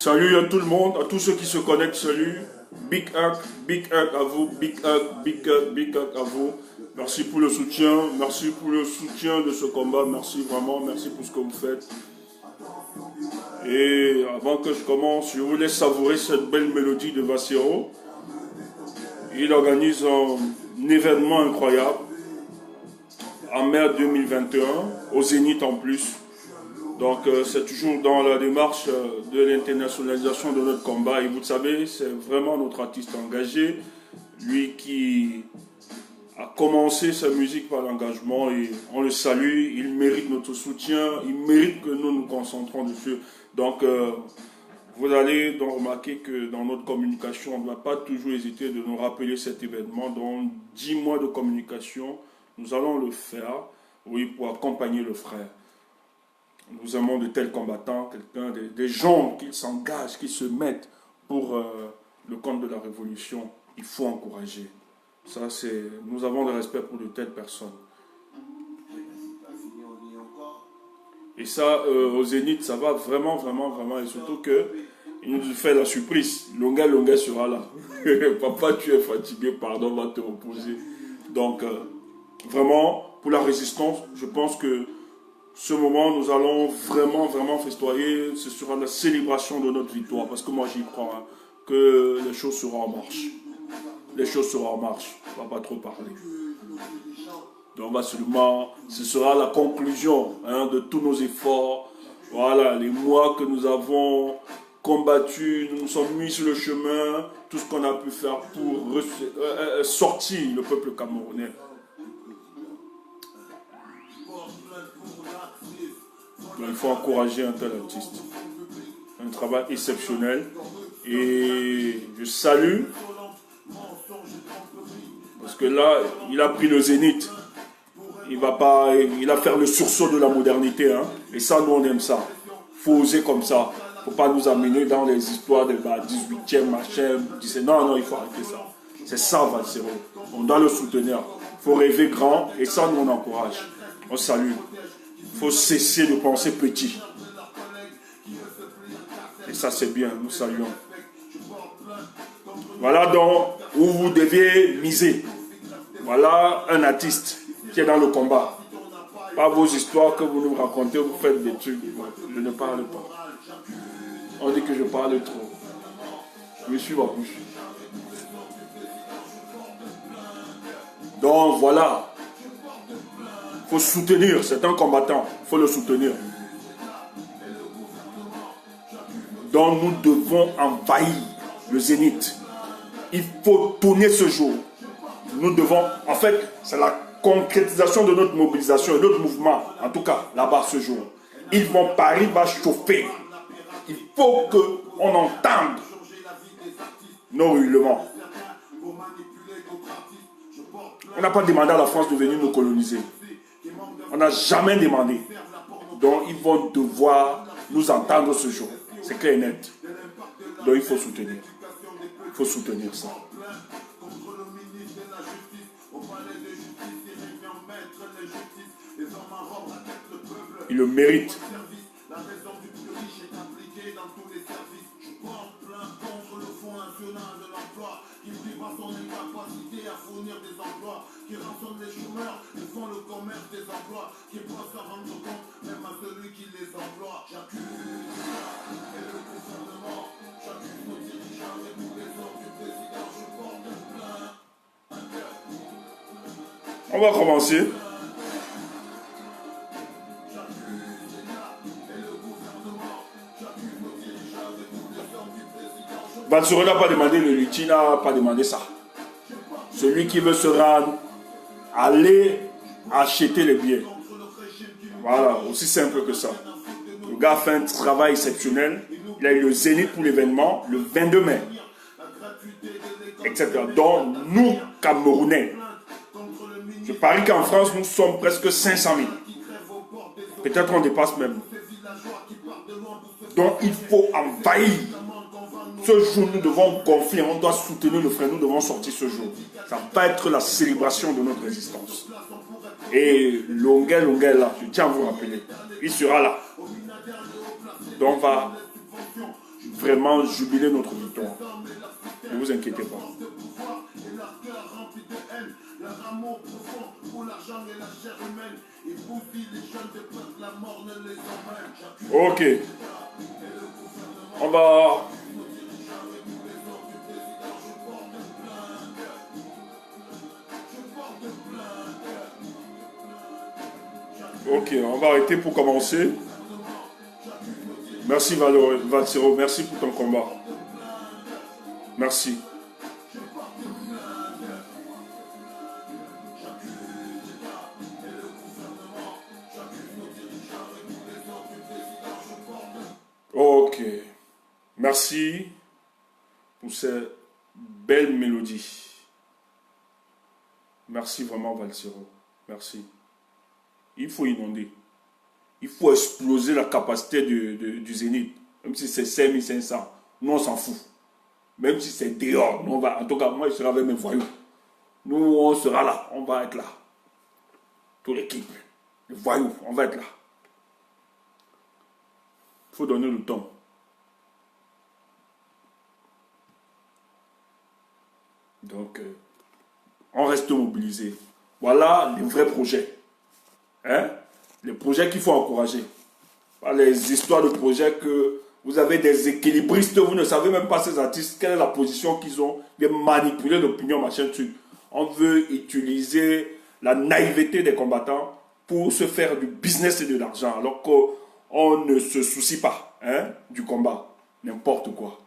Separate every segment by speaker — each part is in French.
Speaker 1: Salut à tout le monde, à tous ceux qui se connectent, salut. Big hug à vous, big hug à vous. Merci pour le soutien de ce combat, merci vraiment, merci pour ce que vous faites. Et avant que je commence, je vous laisse savourer cette belle mélodie de Vassero. Il organise un événement incroyable en mai 2021, au Zénith en plus. Donc c'est toujours dans la démarche de l'internationalisation de notre combat. Et vous le savez, c'est vraiment notre artiste engagé. Lui qui a commencé sa musique par l'engagement et on le salue. Il mérite notre soutien, il mérite que nous nous concentrons dessus. Donc vous allez donc remarquer que dans notre communication, on ne va pas toujours hésiter de nous rappeler cet événement. Dans 10 mois de communication, nous allons le faire, oui, pour accompagner le frère. Nous aimons de tels combattants, des gens qui s'engagent, qui se mettent pour le compte de la révolution. Il faut encourager. Ça, nous avons le respect pour de telles personnes. Et ça, au Zénith, ça va vraiment, vraiment, vraiment. Et surtout qu'il nous fait la surprise. Longa sera là. Papa, tu es fatigué, pardon, on va te reposer. Donc, vraiment, pour la résistance, je pense que ce moment, nous allons vraiment, vraiment festoyer. Ce sera la célébration de notre victoire. Parce que moi, j'y crois, hein, que les choses seront en marche. Les choses seront en marche. On ne va pas trop parler. Donc, ce sera la conclusion, hein, de tous nos efforts. Voilà, les mois que nous avons combattus, nous nous sommes mis sur le chemin. Tout ce qu'on a pu faire pour sortir le peuple camerounais. Donc, il faut encourager un tel artiste. Un travail exceptionnel. Et je salue, parce que là, il a pris le Zénith. Il va faire le sursaut de la modernité. Hein. Et ça, nous, on aime ça. Il faut oser comme ça. Il ne faut pas nous amener dans les histoires de 18e, machin. Non, il faut arrêter ça. C'est ça, Vassero. On doit le soutenir. Il faut rêver grand. Et ça, nous, on encourage. On salue. Il faut cesser de penser petit. Et ça, c'est bien. Nous saluons. Voilà donc où vous deviez miser. Voilà un artiste qui est dans le combat. Pas vos histoires que vous nous racontez, vous faites des trucs. Je ne parle pas. On dit que je parle trop. Je me suis ma bouche. Donc voilà. Il faut soutenir. C'est un combattant. Il faut le soutenir. Donc nous devons envahir le Zénith. Il faut tourner ce jour. Nous devons, en fait, c'est la concrétisation de notre mobilisation et notre mouvement, en tout cas, là-bas ce jour. Paris va chauffer. Il faut qu'on entende nos hurlements. On n'a pas demandé à la France de venir nous coloniser. On n'a jamais demandé. Donc, ils vont devoir nous entendre ce jour. C'est clair et net. Donc, il faut soutenir. Il faut soutenir ça. Il le mérite. On va commencer. Vassero n'a pas demandé le Lutti, n'a pas demandé ça. Celui qui veut se rendre, aller acheter les billets. Voilà, aussi simple que ça. Le gars a fait un travail exceptionnel. Il a eu le Zénith pour l'événement, le 22 mai. Etc. Donc, nous, Camerounais, je parie qu'en France, nous sommes presque 500 000. Peut-être on dépasse même. Donc, il faut envahir. Ce jour, nous devons gonfler, on doit soutenir le frère, nous devons sortir ce jour. Ça va être la célébration de notre résistance. Et Longa est là, je tiens à vous rappeler. Il sera là. Donc on va vraiment jubiler notre victoire. Ne vous inquiétez pas. Ok. On va... Ok, on va arrêter pour commencer. Merci Valsero, merci pour ton combat. Merci. Ok. Merci pour ces belles mélodies. Merci vraiment Valsero. Merci. Il faut inonder. Il faut exploser la capacité du Zénith. Même si c'est 5500. Nous, on s'en fout. Même si c'est dehors. Nous, on va, en tout cas, moi, je serai avec mes voyous. Nous, on sera là. On va être là. Toute l'équipe. Les voyous, on va être là. Il faut donner le temps. Donc, on reste mobilisé. Voilà les vrais projets. Hein? Les projets qu'il faut encourager. Pas les histoires de projets que vous avez des équilibristes, vous ne savez même pas ces artistes, quelle est la position qu'ils ont, bien manipuler l'opinion, machin truc. On veut utiliser la naïveté des combattants pour se faire du business et de l'argent, alors qu'on ne se soucie pas du combat. N'importe quoi.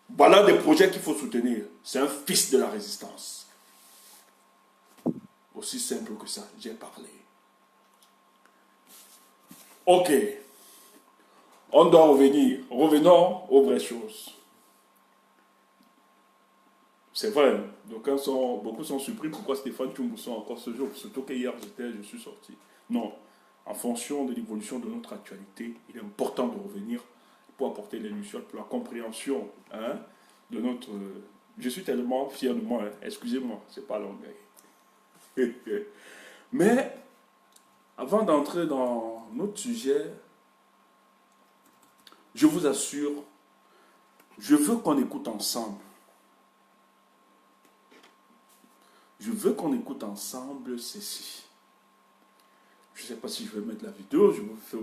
Speaker 1: Voilà des projets qu'il faut soutenir. C'est un fils de la résistance. Aussi simple que ça, j'ai parlé. Ok. On doit revenir. Revenons aux vraies choses. C'est vrai. Beaucoup sont surpris pourquoi Stéphane Tchoumbouson encore ce jour. Surtout qu'hier, je suis sorti. Non. En fonction de l'évolution de notre actualité, il est important de revenir pour apporter les lucioles, pour la compréhension de notre... Je suis tellement fier de moi. Excusez-moi, c'est pas l'anglais. Mais... avant d'entrer dans notre sujet, je vous assure, je veux qu'on écoute ensemble. Je veux qu'on écoute ensemble ceci. Je ne sais pas si je vais mettre la vidéo, je vous fais...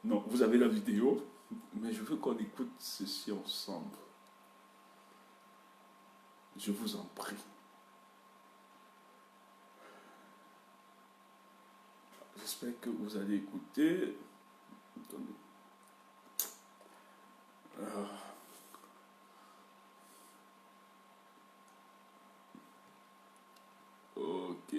Speaker 1: Non, vous avez la vidéo, mais je veux qu'on écoute ceci ensemble. Je vous en prie. J'espère que vous allez écouter. Attendez. Ok.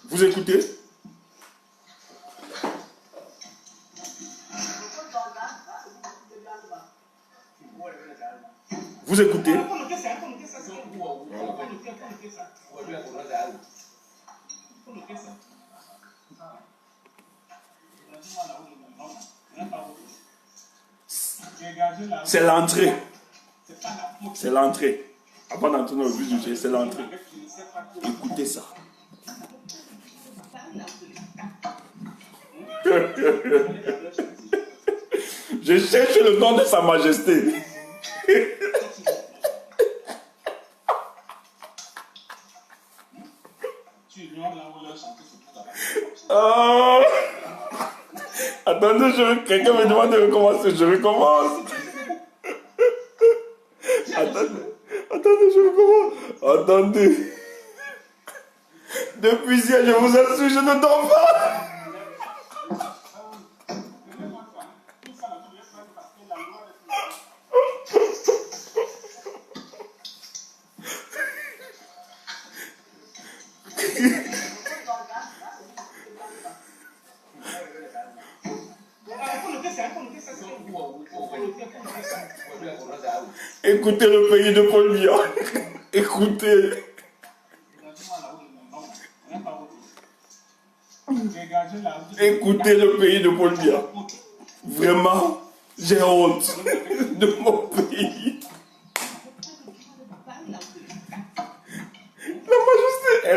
Speaker 1: Vous écoutez? Vous écoutez? C'est l'entrée. C'est l'entrée. Avant d'entrer dans le vif du sujet, c'est l'entrée. Écoutez ça. Je cherche le nom de Sa Majesté. Oh. Attendez, quelqu'un me demande de recommencer. Je recommence. Attendez, je recommence. Attendez. Depuis hier, je vous assure, je ne dors pas. Écoutez le pays de Paul Biya. Écoutez. Écoutez le pays de Paul Biya. Vraiment, j'ai honte de mon pays.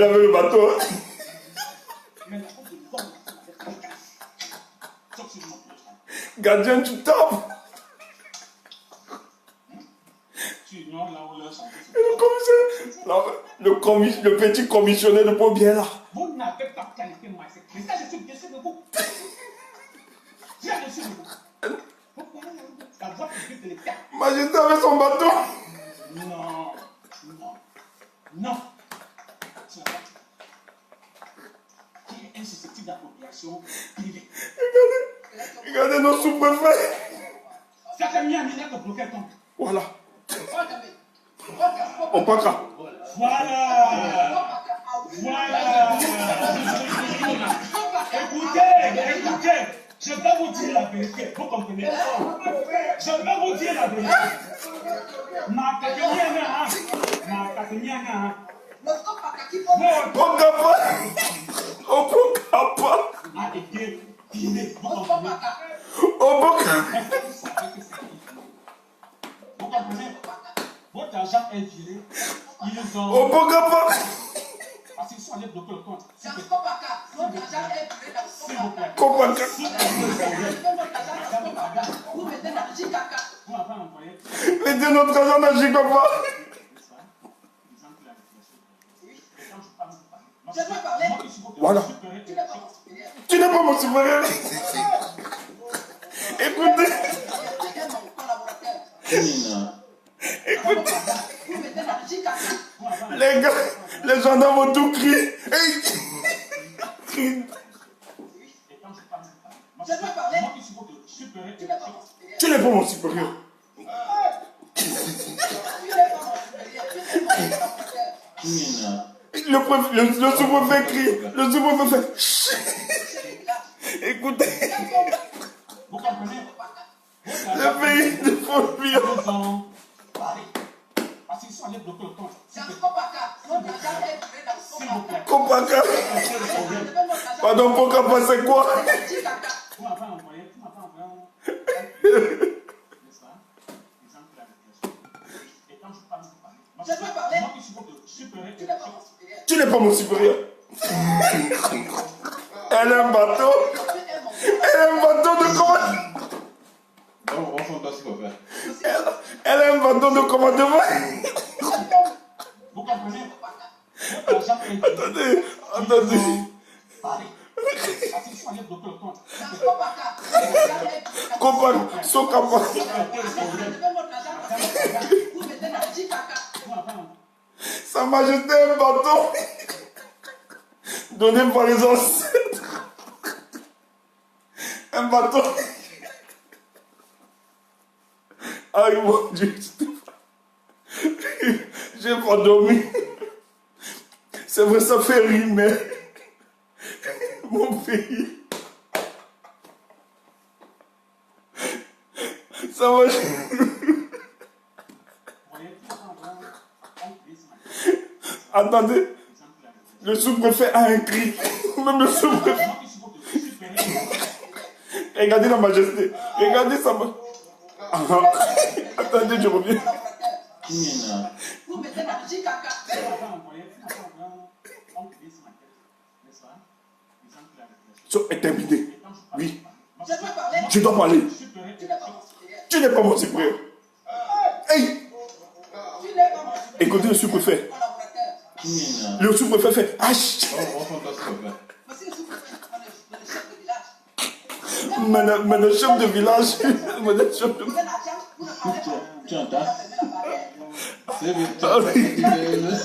Speaker 1: Elle avait le bateau. Gardien, tu tapes. Le petit commissionnaire de Beaubier là.
Speaker 2: Vous n'avez pas qualité maïs. Mais ça, je suis bien sûr de vous. Bien sûr de vous. La voix publique de l'État.
Speaker 1: Majesté avec son bateau.
Speaker 2: Non. Non. Qui est insusceptible d'appropriation privée.
Speaker 1: Regardez nos sous-préfets.
Speaker 2: Ça fait mis un milliard de bloquer ton.
Speaker 1: Voilà. Opaka.
Speaker 2: Voilà. Écoutez. Je vais vous dire la vérité. Vous comprenez? Je vais vous dire la vérité. Ma
Speaker 1: Opaka.
Speaker 2: a été tiré. Vous comprenez?
Speaker 1: Opaka.
Speaker 2: Vous comprenez? Votre argent est viré. Ils ont...
Speaker 1: Opaka.
Speaker 2: Parce qu'ils sont allés bloquer le compte.
Speaker 3: C'est un Kopaka. Votre argent est viré dans
Speaker 2: S'il vous plaît.
Speaker 1: Kopaka.
Speaker 3: vous mettez dans le Jikaka.
Speaker 2: Vous m'avez envoyé.
Speaker 1: Mettez notre argent dans Jigapa.
Speaker 3: Je peux parler.
Speaker 1: Voilà. Tu n'es pas mon supérieur. Écoutez. Écoutez.
Speaker 3: Vous mettez dans le Jikaka.
Speaker 1: Les gars, les gendarmes vont tout crier. Hey.
Speaker 3: Je peux parler.
Speaker 1: Tu n'es pas mon supérieur. Le sous-préfet crie. Le sous-préfet fait. Chut. Écoutez.
Speaker 2: Vous comprenez?
Speaker 1: Le pays de Beaubier.
Speaker 2: Parce qu'ils sont allés bloquer le compte.
Speaker 3: C'est un Kopaka. Votre argent est viré dans
Speaker 2: S'il vous plaît.
Speaker 1: Kopaka. Pardon, Kopaka, c'est quoi?
Speaker 3: Jikaka.
Speaker 2: Vous m'avez envoyé. N'est-ce pas? Exemple la réflexion. Et quand je parle, vous parlez.
Speaker 3: Je peux parler.
Speaker 2: Moi qui suis votre supérieur.
Speaker 3: Tu n'es pas mon supérieur.
Speaker 1: Tu n'es pas mon supérieur. Elle a un bateau. Elle a un bateau de commandement. Elle a un bateau de commandement.
Speaker 2: Vous comprenez? Votre argent est viré.
Speaker 1: Attendez.
Speaker 2: Parce qu'ils sont allés bloquer le compte.
Speaker 3: C'est un Kopaka. Votre argent est viré dans
Speaker 1: Kopaka. Sokapa.
Speaker 3: vous mettez dans le Jikaka.
Speaker 1: Sa Majesté un bateau donné par les ancêtres. Un bateau. Aïe mon Dieu. J'ai pas dormi. C'est vrai, ça fait rire, mais mon pays. Ça va. Attendez, le sous-préfet a un cri. Même le sous-préfet. Regardez la majesté. Regardez sa majesté. Attendez, je reviens.
Speaker 3: Vous mettez dans le Jikaka.
Speaker 1: Ça est terminé. Oui.
Speaker 3: Je peux parler.
Speaker 1: Je dois parler.
Speaker 3: Tu n'es pas mon supérieur.
Speaker 1: Tu n'es pas mon supérieur. Hey!
Speaker 3: Tu n'es pas mon supérieur.
Speaker 1: Écoutez le sous-préfet.
Speaker 3: Collaborateur.
Speaker 1: Le sous-préfet fait. Ah, chut.
Speaker 3: Voici le sous-préfet, le chef de village.
Speaker 1: Madame chef de village. Madame chef de
Speaker 3: Vous avez l'argent, vous ne parlez pas.
Speaker 4: Tu entends?
Speaker 3: Fermez la barrière.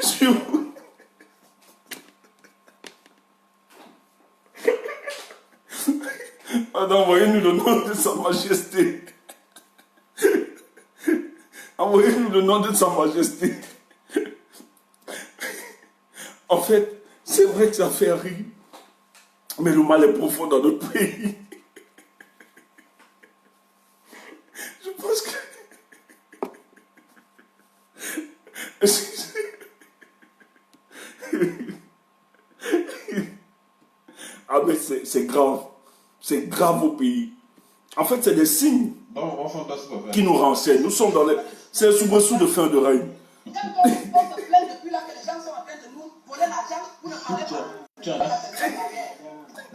Speaker 4: C'est
Speaker 1: envoyez-nous le nom de Sa Majesté. Envoyez-nous le nom de Sa Majesté. En fait, c'est vrai que ça fait rire, mais le mal est profond dans notre pays. Je pense que... Ah mais c'est grave. C'est grave au pays. En fait, c'est des signes qui nous renseigne. Nous sommes dans les... C'est un soubresaut de fin de règne.
Speaker 3: Quand on se plaint depuis là que les gens sont en train de nous voler l'argent, vous ne parlez pas.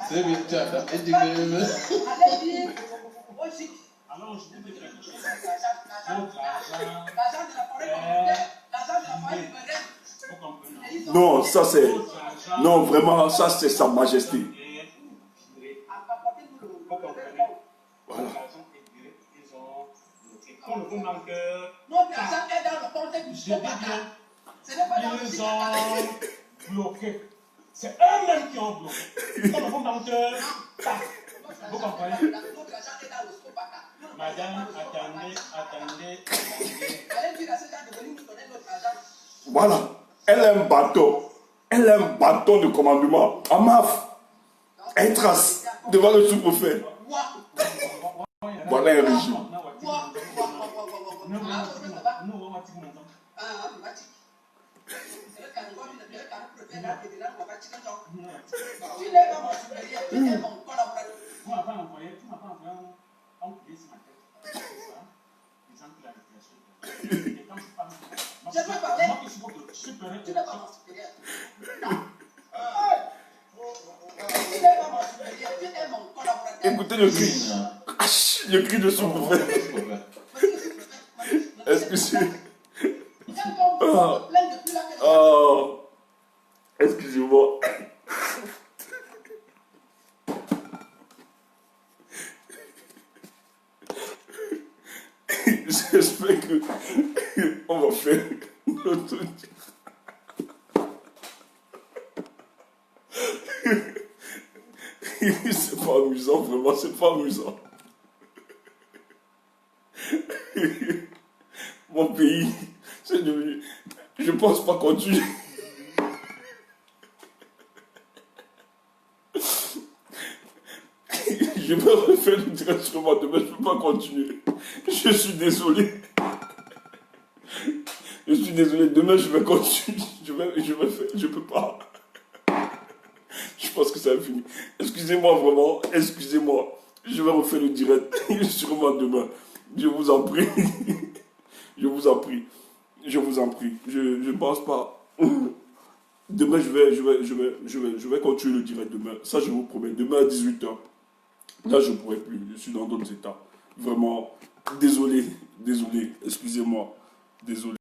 Speaker 4: C'est bien, tu as
Speaker 3: Allez dire au chic.
Speaker 2: Alors, je vous dis quelque chose.
Speaker 3: L'argent de la forêt communautaire, l'argent de la forêt libérée.
Speaker 2: Vous comprenez?
Speaker 1: Non, ça c'est... Non, vraiment, ça c'est Sa Majesté.
Speaker 3: Apportez-nous le
Speaker 1: Voilà.
Speaker 3: Notre argent est dans le compte du Sopaka. Ce n'est pas dans le
Speaker 2: Ils
Speaker 3: Sopaka.
Speaker 2: ont bloqué. C'est eux-mêmes qui ont bloqué. Quand le fonds bancaire, vous comprenez?
Speaker 3: Notre argent est dans le Sopaka.
Speaker 2: Madame, attendez.
Speaker 3: Allez dire à ces gens de venir nous donner notre argent.
Speaker 1: Voilà. Elle a un bâton. Elle a un bâton de commandement. Amaf. Elle trace devant le sous-préfet. Voilà un régime.
Speaker 3: Tu n'es pas mon supérieur, tu es mon collaborateur.
Speaker 2: Tu m'as pas envoyé un courrier ce matin. C'est ça? Disant que la récréation. Et quand je parle,
Speaker 3: Je peux parler.
Speaker 2: moi qui suis votre supérieur,
Speaker 3: Tu n'es pas mon supérieur. Tu n'es pas mon supérieur, tu es mon collaborateur.
Speaker 1: Écoutez le cri. Le cri de sous-préfet. Excusez.
Speaker 3: Quand on se plaint depuis là que les gens
Speaker 1: Oh. Excusez-moi. J'espère que on va faire notre... C'est pas amusant, vraiment, c'est pas amusant. Mon pays, c'est devenu... Je pense pas continuer. Je vais refaire le directement demain, je ne peux pas continuer. Je suis désolé. Je suis désolé, demain je vais continuer. Je vais faire, je peux pas. Je pense que ça va finir. Excusez-moi vraiment, excusez-moi. Je vais refaire le direct sûrement demain. Je vous en prie. Je vous en prie. Je vous en prie. Je ne pense pas. Demain je vais continuer le direct demain. Ça je vous promets. Demain à 18 h. Là je ne pourrai plus. Je suis dans d'autres états. Vraiment, désolé, excusez-moi. Désolé.